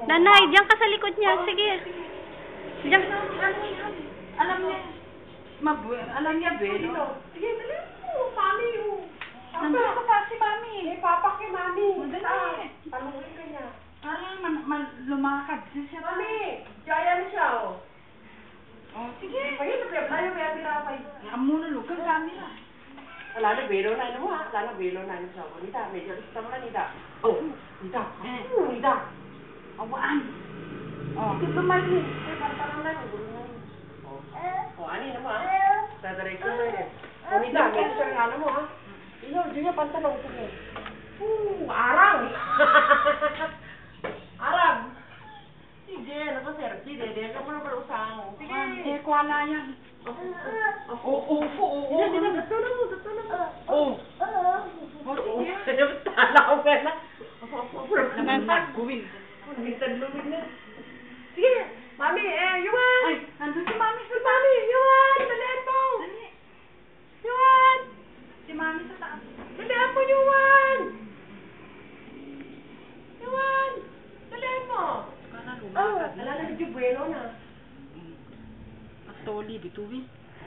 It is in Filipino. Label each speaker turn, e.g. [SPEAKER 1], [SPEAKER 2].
[SPEAKER 1] Nanay, diyan ka sa likod niya. Sige. Diyan.
[SPEAKER 2] Alam niya, Belo.
[SPEAKER 3] Sige, dali mo. Mami,
[SPEAKER 2] Nandun ka pa si Mami.
[SPEAKER 3] may papa kay Mami.
[SPEAKER 2] Madali.
[SPEAKER 3] Tanungin ka niya.
[SPEAKER 2] Parang lumakad siya.
[SPEAKER 3] Mami, jaya na siya, oh.
[SPEAKER 2] Oh, sige.
[SPEAKER 3] Ayun, tayo may amirapay.
[SPEAKER 2] Ang muna lugang camera.
[SPEAKER 3] Wala na belo na ano mo ha? Wala na belo na ano sa ako. Nita, medyo gusto mo na Nita. Oh, Nita. Nita.
[SPEAKER 2] Awaan. Oh.
[SPEAKER 3] Ito naman eh. Parang na, gulo na yun. Oh, ani na mo ha? Sa direction na yun. Oh, Nita, medyo sa ano mo ha? Iyo, diyo pantalong ko eh. Arang! Arang! Sige, ano ba sir? Sige, ka mo na usang. Sige.
[SPEAKER 2] Eh, kuwala yan. Oo.
[SPEAKER 3] Sige, datulong mo.
[SPEAKER 2] Oh.
[SPEAKER 3] Tala ko pala.
[SPEAKER 2] Nagagawin.
[SPEAKER 3] Sige, Mami, Yuan!
[SPEAKER 2] Ay, nandun si Mami.
[SPEAKER 3] Si Mami, Yuan! Dalihan mo! Yuan!
[SPEAKER 2] Si Mami sa taas.
[SPEAKER 3] Dalihan mo, Yuan! Yuan! Dalihan mo!
[SPEAKER 2] Kana
[SPEAKER 3] Oh, alala na yung bueno na.
[SPEAKER 2] Atoli, bituwi.